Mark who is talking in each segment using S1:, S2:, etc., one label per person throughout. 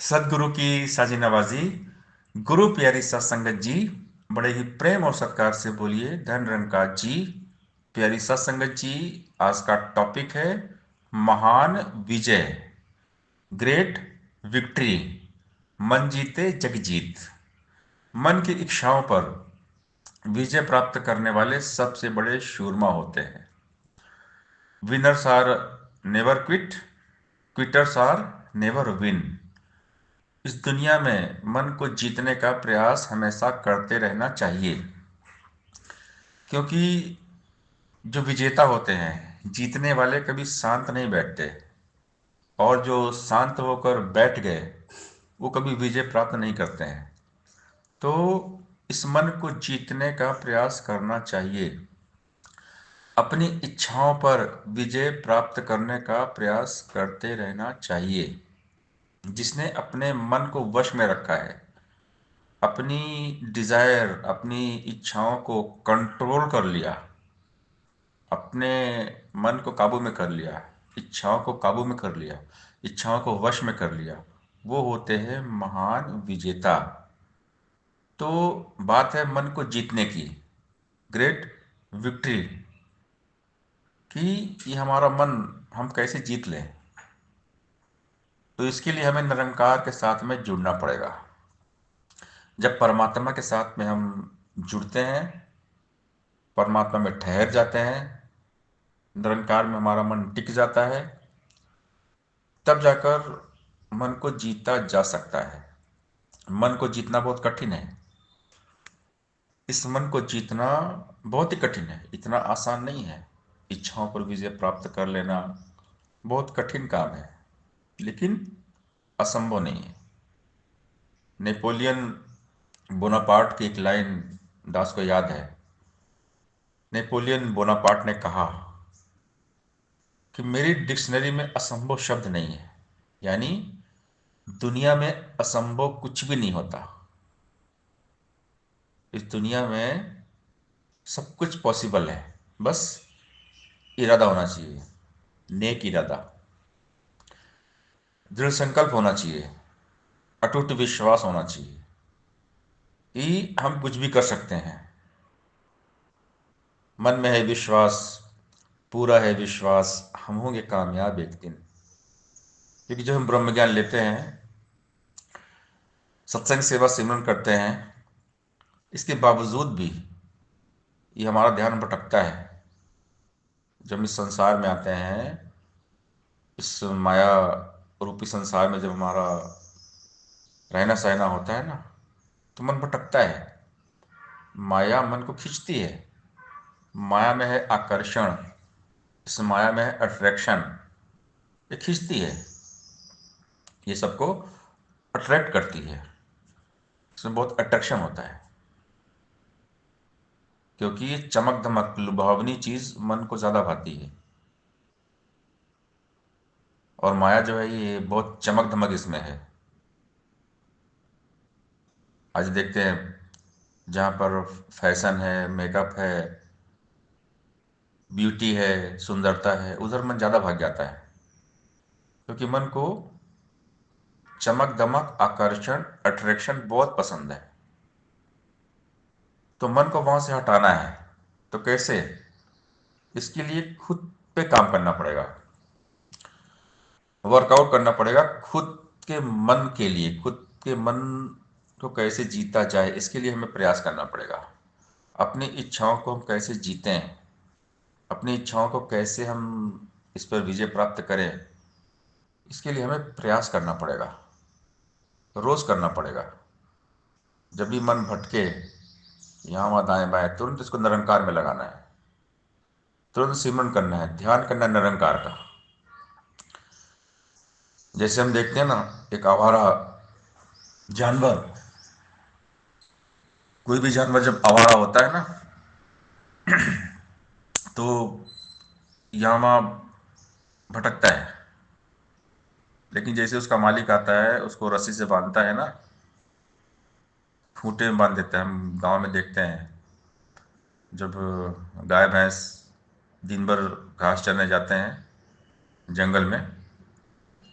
S1: सदगुरु की साजी नवाजी। गुरु प्यारी सत्संगत जी, बड़े ही प्रेम और सत्कार से बोलिए धन निरंकार जी। प्यारी सत्संगत जी, आज का टॉपिक है महान विजय, ग्रेट विक्ट्री। मन जीते जग जीत। मन की इच्छाओं पर विजय प्राप्त करने वाले सबसे बड़े शूरमा होते हैं। Winners are never quit, quitters are never win. इस दुनिया में मन को जीतने का प्रयास हमेशा करते रहना चाहिए, क्योंकि जो विजेता होते हैं, जीतने वाले कभी शांत नहीं बैठते, और जो शांत होकर बैठ गए वो कभी विजय प्राप्त नहीं करते हैं। तो इस मन को जीतने का प्रयास करना चाहिए, अपनी इच्छाओं पर विजय प्राप्त करने का प्रयास करते रहना चाहिए। जिसने अपने मन को वश में रखा है, अपनी डिजायर, अपनी इच्छाओं को कंट्रोल कर लिया, अपने मन को काबू में कर लिया, इच्छाओं को काबू में कर लिया, इच्छाओं को वश में कर लिया, वो होते हैं महान विजेता। तो बात है मन को जीतने की, ग्रेट विक्ट्री, कि ये हमारा मन हम कैसे जीत लें। तो इसके लिए हमें निरंकार के साथ में जुड़ना पड़ेगा। जब परमात्मा के साथ में हम जुड़ते हैं, परमात्मा में ठहर जाते हैं, निरंकार में हमारा मन टिक जाता है, तब जाकर मन को जीता जा सकता है। मन को जीतना बहुत कठिन है। इस मन को जीतना बहुत ही कठिन है, इतना आसान नहीं है। इच्छाओं पर विजय प्राप्त कर लेना बहुत कठिन काम है, लेकिन असंभव नहीं है। नेपोलियन बोनापार्ट की एक लाइन दास को याद है। नेपोलियन बोनापार्ट ने कहा कि मेरी डिक्शनरी में असंभव शब्द नहीं है, यानी दुनिया में असंभव कुछ भी नहीं होता। इस दुनिया में सब कुछ पॉसिबल है, बस इरादा होना चाहिए, नेक इरादा, दृढ़ संकल्प होना चाहिए, अटूट विश्वास होना चाहिए कि हम कुछ भी कर सकते हैं। मन में है विश्वास, पूरा है विश्वास, हम होंगे कामयाब एक दिन। क्योंकि जब हम ब्रह्म ज्ञान लेते हैं, सत्संग सेवा सिमरन करते हैं, इसके बावजूद भी ये हमारा ध्यान भटकता है। जब इस संसार में आते हैं, इस माया रूपी संसार में जब हमारा रहना सहना होता है ना, तो मन भटकता है। माया मन को खींचती है। माया में है आकर्षण, इस माया में है अट्रैक्शन। ये खींचती है, ये सबको अट्रैक्ट करती है। इसमें बहुत अट्रैक्शन होता है, क्योंकि ये चमक धमक लुभावनी चीज मन को ज्यादा भाती है। और माया जो है ये बहुत चमक धमक इसमें है। आज देखते हैं, जहाँ पर फैशन है, मेकअप है, ब्यूटी है, सुंदरता है, उधर मन ज्यादा भाग जाता है। क्योंकि मन को चमक दमक आकर्षण अट्रैक्शन बहुत पसंद है। तो मन को वहां से हटाना है, तो कैसे? इसके लिए खुद पे काम करना पड़ेगा, वर्कआउट करना पड़ेगा। खुद के मन के लिए, खुद के मन को कैसे जीता जाए, इसके लिए हमें प्रयास करना पड़ेगा। अपनी इच्छाओं को हम कैसे जीतें, अपनी इच्छाओं को कैसे हम इस पर विजय प्राप्त करें, इसके लिए हमें प्रयास करना पड़ेगा, रोज करना पड़ेगा। जब भी मन भटके, यहाँ वहाँ दाएं बाएं, तुरंत इसको निरंकार में लगाना है, तुरंत सिमरन करना है, ध्यान करना है निरंकार का। जैसे हम देखते हैं ना, एक आवारा जानवर, कोई भी जानवर जब आवारा होता है ना, तो यहाँ वहाँ भटकता है। लेकिन जैसे उसका मालिक आता है, उसको रस्सी से बांधता है ना, खूंटे में बांध देता है। हम गांव में देखते हैं, जब गाय भैंस दिन भर घास चरने जाते हैं जंगल में,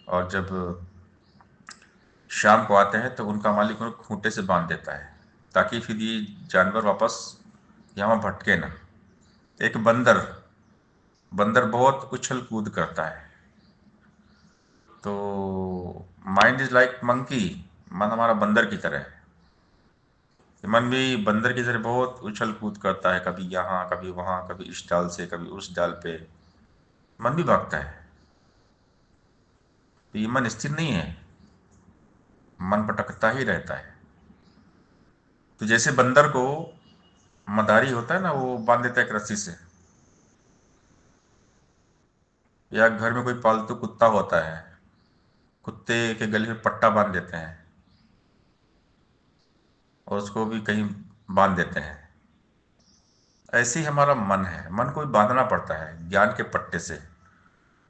S1: और जब शाम को आते हैं तो उनका मालिक उनको खूंटे से बांध देता है, ताकि फिर ये जानवर वापस यहाँ भटके ना। एक बंदर बंदर बहुत उछल कूद करता है। तो माइंड इज लाइक मंकी, मन हमारा बंदर की तरह है। मन भी बंदर की तरह बहुत उछल कूद करता है, कभी यहाँ कभी वहां, कभी इस डाल से कभी उस डाल पे। मन भी भागता है। तो ये मन स्थिर नहीं है, मन भटकता ही रहता है। तो जैसे बंदर को मदारी होता है ना, वो बांध देता है एक रस्सी से, या घर में कोई पालतू कुत्ता होता है, कुत्ते के गले में पट्टा बांध देते हैं और उसको भी कहीं बांध देते हैं। ऐसे ही हमारा मन है, मन को भी बांधना पड़ता है ज्ञान के पट्टे से,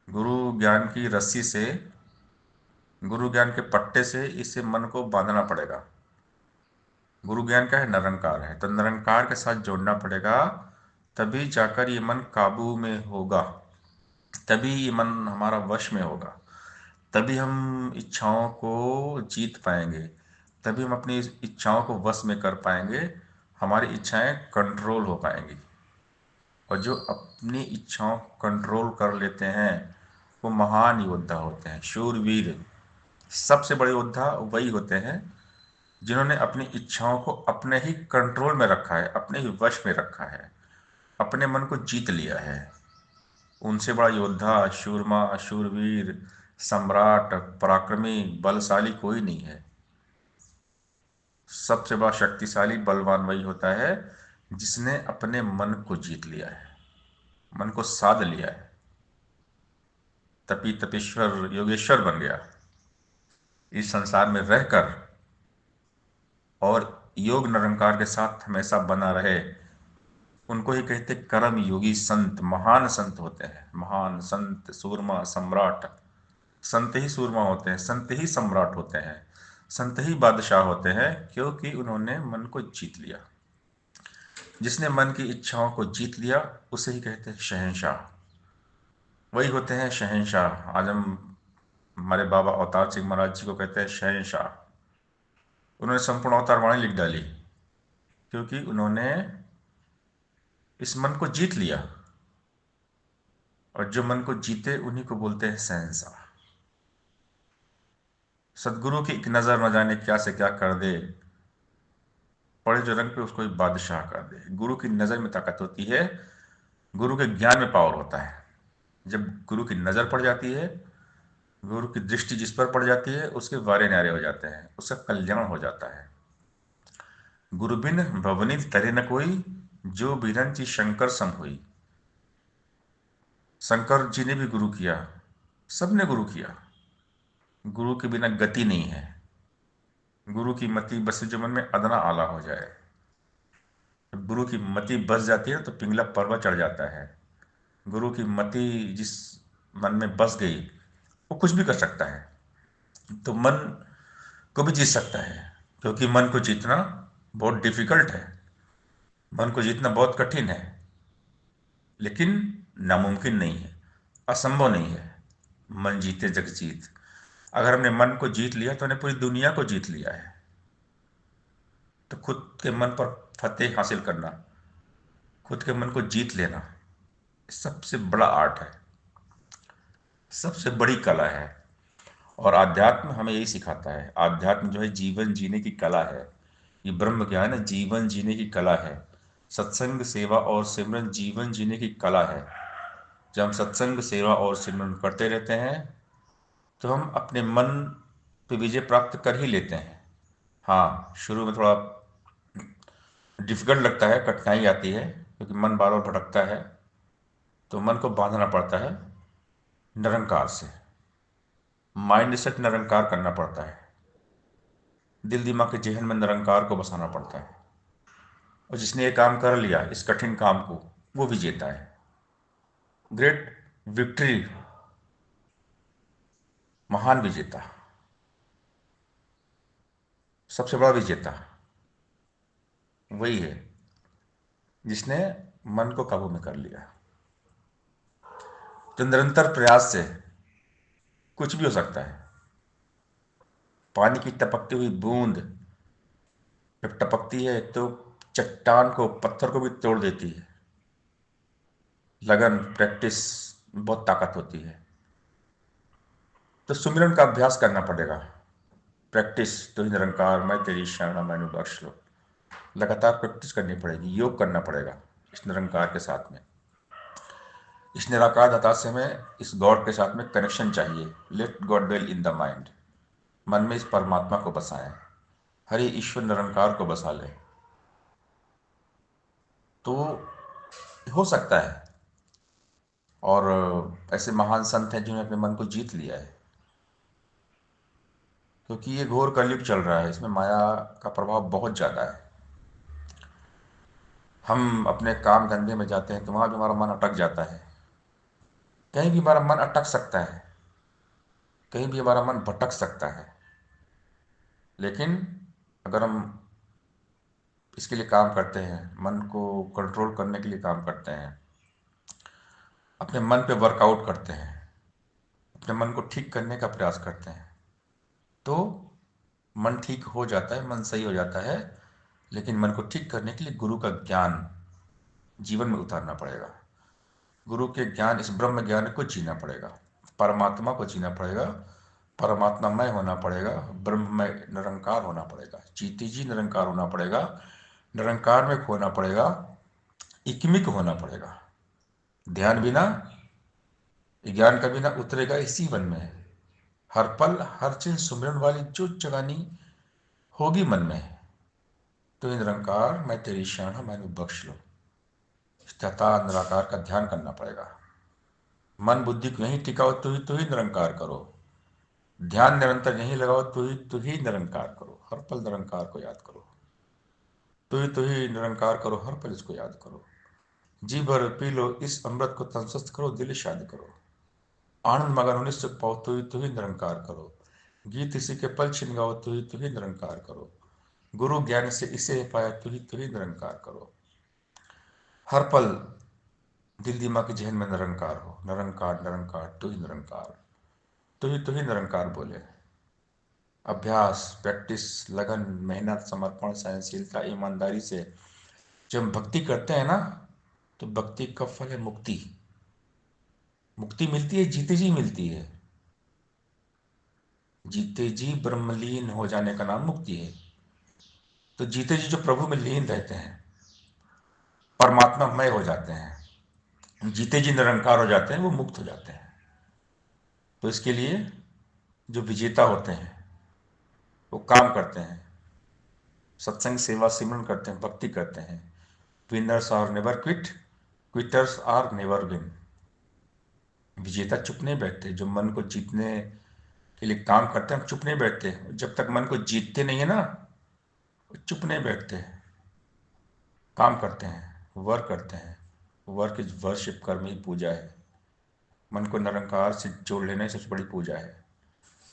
S1: गुरु ज्ञान की रस्सी से, गुरु ज्ञान के पट्टे से इसे मन को बांधना पड़ेगा। गुरु ज्ञान का है निरंकार है, तो निरंकार के साथ जोड़ना पड़ेगा, तभी जाकर ये मन काबू में होगा, तभी ये मन हमारा वश में होगा, तभी हम इच्छाओं को जीत पाएंगे, तभी हम अपनी इच्छाओं को वश में कर पाएंगे, हमारी इच्छाएं कंट्रोल हो पाएंगी। और जो अपनी इच्छाओं को कंट्रोल कर लेते हैं वो महान योद्धा होते हैं, शूरवीर। सबसे बड़े योद्धा वही होते हैं जिन्होंने अपनी इच्छाओं को अपने ही कंट्रोल में रखा है, अपने ही वश में रखा है, अपने मन को जीत लिया है। उनसे बड़ा योद्धा, शूरमा, शूरवीर, सम्राट, पराक्रमी, बलशाली कोई नहीं है। सबसे बड़ा शक्तिशाली बलवान वही होता है जिसने अपने मन को जीत लिया है, मन को साध लिया है, तपी तपेश्वर योगेश्वर बन गया। इस संसार में रहकर और योग निरंकार के साथ हमेशा बना रहे, उनको ही कहते कर्म योगी संत। महान संत होते हैं, महान संत, सूरमा, सम्राट। संत ही सूरमा होते हैं, संत ही सम्राट होते हैं, संत ही बादशाह होते हैं, क्योंकि उन्होंने मन को जीत लिया। जिसने मन की इच्छाओं को जीत लिया उसे ही कहते हैं शहंशाह। वही होते हैं शहंशाह। आज हम हमारे बाबा अवतार सिंह महाराज जी को कहते हैं शहंशाह। उन्होंने संपूर्ण अवतार वाणी लिख डाली, क्योंकि उन्होंने इस मन को जीत लिया। और जो मन को जीते उन्हीं को बोलते हैं शहंशाह। सदगुरु की एक नजर न जाने क्या से क्या कर दे, पड़े जो रंग पे उसको एक बादशाह कर दे। गुरु की नजर में ताकत होती है, गुरु के ज्ञान में पावर होता है। जब गुरु की नजर पड़ जाती है, गुरु की दृष्टि जिस पर पड़ जाती है, उसके वारे न्यारे हो जाते हैं, उसका कल्याण हो जाता है। गुरु बिन भवनीत तरे न कोई, जो बिरंची शंकर सम हुई। शंकर जी ने भी गुरु किया, सबने गुरु किया। गुरु के बिना गति नहीं है। गुरु की मति बसे जो मन में अदना आला हो जाए। जब गुरु की मति बस जाती है तो पिंगला पर्वत चढ़ जाता है। गुरु की मति जिस मन में बस गई, वो कुछ भी कर सकता है। तो मन को भी जीत सकता है, क्योंकि मन को जीतना बहुत डिफिकल्ट है, मन को जीतना बहुत कठिन है, लेकिन नामुमकिन नहीं है, असंभव नहीं है। मन जीते जग जीत। अगर हमने मन को जीत लिया तो हमने पूरी दुनिया को जीत लिया है। तो खुद के मन पर फतेह हासिल करना, खुद के मन को जीत लेना, सबसे बड़ा आर्ट है, सबसे बड़ी कला है। और आध्यात्म हमें यही सिखाता है। आध्यात्म जो है जीवन जीने की कला है। ये ब्रह्म ज्ञान है, जीवन जीने की कला है। सत्संग, सेवा और सिमरन जीवन जीने की कला है। जब हम सत्संग, सेवा और सिमरन करते रहते हैं तो हम अपने मन पे विजय प्राप्त कर ही लेते हैं। हाँ, शुरू में थोड़ा डिफिकल्ट लगता है, कठिनाई आती है, क्योंकि मन बार बार भटकता है। तो मन को बांधना पड़ता है निरंकार से, माइंड सेट निरंकार करना पड़ता है, दिल दिमाग के जहन में निरंकार को बसाना पड़ता है। और जिसने ये काम कर लिया, इस कठिन काम को, वो विजेता है। ग्रेट विक्ट्री, महान विजेता, सबसे बड़ा विजेता वही है जिसने मन को काबू में कर लिया। तो निरंतर प्रयास से कुछ भी हो सकता है। पानी की टपकती हुई बूंद जब टपकती है तो चट्टान को, पत्थर को भी तोड़ देती है। लगन, प्रैक्टिस, बहुत ताकत होती है। तो सुमिरन का अभ्यास करना पड़ेगा। प्रैक्टिस, तो ही निरंकार मैं तेरी शरण मैनू बख्श लो। लगातार प्रैक्टिस करनी पड़ेगी, योग करना पड़ेगा इस निरंकार के साथ में। इस निराकार दाता से हमें, इस गॉड के साथ में कनेक्शन चाहिए। Let God dwell in the mind. मन में इस परमात्मा को बसाएं, हरे ईश्वर निरंकार को बसा लें, तो हो सकता है। और ऐसे महान संत हैं जिन्होंने अपने मन को जीत लिया है। क्योंकि ये घोर कलयुग चल रहा है, इसमें माया का प्रभाव बहुत ज़्यादा है। हम अपने काम धंधे में जाते हैं तो वहाँ भी हमारा मन अटक जाता है। कहीं भी हमारा मन अटक सकता है, कहीं भी हमारा मन भटक सकता है। लेकिन अगर हम इसके लिए काम करते हैं, मन को कंट्रोल करने के लिए काम करते हैं, अपने मन पे वर्कआउट करते हैं, अपने मन को ठीक करने का प्रयास करते हैं, तो मन ठीक हो जाता है, मन सही हो जाता है। लेकिन मन को ठीक करने के लिए गुरु का ज्ञान जीवन में उतारना पड़ेगा। गुरु के ज्ञान, इस ब्रह्म ज्ञान को जीना पड़ेगा, परमात्मा को जीना पड़ेगा, परमात्मामय होना पड़ेगा, ब्रह्ममय निरंकार होना पड़ेगा, जीते जी निरंकार होना पड़ेगा, निरंकार में खोना पड़ेगा, इकमिक होना पड़ेगा। ध्यान बिना, ज्ञान का बिना उतरेगा इसी वन में। हर पल हर चीज सुमिरन वाली जो जगानी होगी मन में, तो ये निरंकार मैं तेरी शरण मैंने बख्श लो। तथा निराकार का ध्यान करना पड़ेगा। मन बुद्धि को यहीं टिकाओ तो ही निरंकार करो। ध्यान निरंतर यहीं लगाओ तो ही निरंकार करो। हर पल निरंकार को याद करो। तो ही निरंकार करो, हर पल इसको याद करो। जी भर पी लो इस अमृत को, तन स्वस्थ करो, दिल शांत करो। आनंद मगन होने सुख पाओ तो ही निरंकार करो। गीत इसी के पल छिन गाओ तो ही निरंकार करो। गुरु ज्ञान से इसे पाया तो ही निरंकार करो। हर पल दिल दिमाग के जहन में निरंकार हो। निरंकार निरंकार तो ही निरंकार, तो ही निरंकार बोले। अभ्यास, प्रैक्टिस, लगन, मेहनत, समर्पण, सहनशीलता, ईमानदारी से जब हम भक्ति करते हैं ना, तो भक्ति का फल है मुक्ति। मुक्ति मिलती है, जीते जी मिलती है। जीते जी ब्रह्मलीन हो जाने का नाम मुक्ति है। तो जीते जी जो प्रभु में लीन रहते हैं, परमात्मामय हो जाते हैं, जीते जी निरंकार हो जाते हैं, वो मुक्त हो जाते हैं। तो इसके लिए जो विजेता होते हैं वो काम करते हैं, सत्संग सेवा सिमरन करते हैं, भक्ति करते हैं। Winners are never quit, quitters are never win. विजेता चुप नहीं बैठते। जो मन को जीतने के लिए काम करते हैं, चुप नहीं बैठते। जब तक मन को जीतते नहीं है ना, वो चुप नहीं बैठते, काम करते हैं, वर्क करते हैं। वर्क इज वर्शिप, कर्म ही पूजा है। मन को निरंकार से जोड़ लेना ही सबसे बड़ी पूजा है।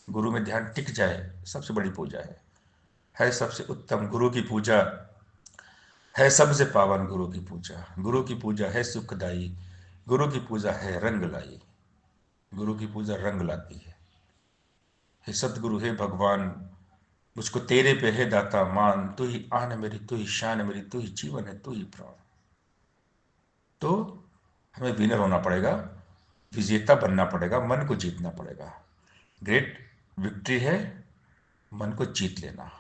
S1: गुरु में ध्यान टिक जाए, सबसे बड़ी पूजा है सबसे उत्तम गुरु की पूजा। है सबसे पावन गुरु की पूजा। गुरु की पूजा है सुखदाई, गुरु की पूजा है रंग लाई। गुरु की पूजा रंग लाती है। हे सतगुरु, हे भगवान, मुझको तेरे पे है दाता मान। तू ही आन है मेरी, तू ही शान है मेरी, तू ही जीवन है, तू ही प्राण। तो हमें विनर होना पड़ेगा, विजेता बनना पड़ेगा, मन को जीतना पड़ेगा। ग्रेट विक्ट्री है मन को जीत लेना,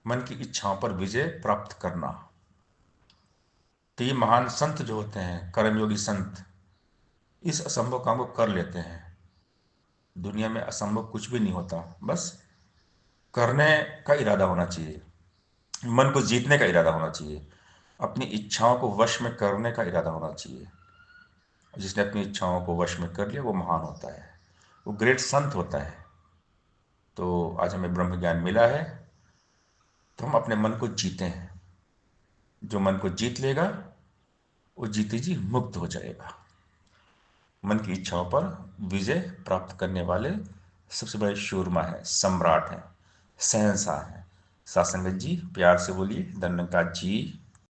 S1: मन की इच्छाओं पर विजय प्राप्त करना। तो ये महान संत जो होते हैं, कर्मयोगी संत, इस असंभव काम को कर लेते हैं। दुनिया में असंभव कुछ भी नहीं होता, बस करने का इरादा होना चाहिए, मन को जीतने का इरादा होना चाहिए, अपनी इच्छाओं को वश में करने का इरादा होना चाहिए। जिसने अपनी इच्छाओं को वश में कर लिया वो महान होता है, वो ग्रेट संत होता है। तो आज हमें ब्रह्म ज्ञान मिला है, तो हम अपने मन को जीते हैं। जो मन को जीत लेगा वो जीते जी मुक्त हो जाएगा। मन की इच्छाओं पर विजय प्राप्त करने वाले सबसे बड़े शूरमा है, सम्राट हैं, शहंशाह हैं। सासंगत जी प्यार से बोलिए, धन्यवाद जी।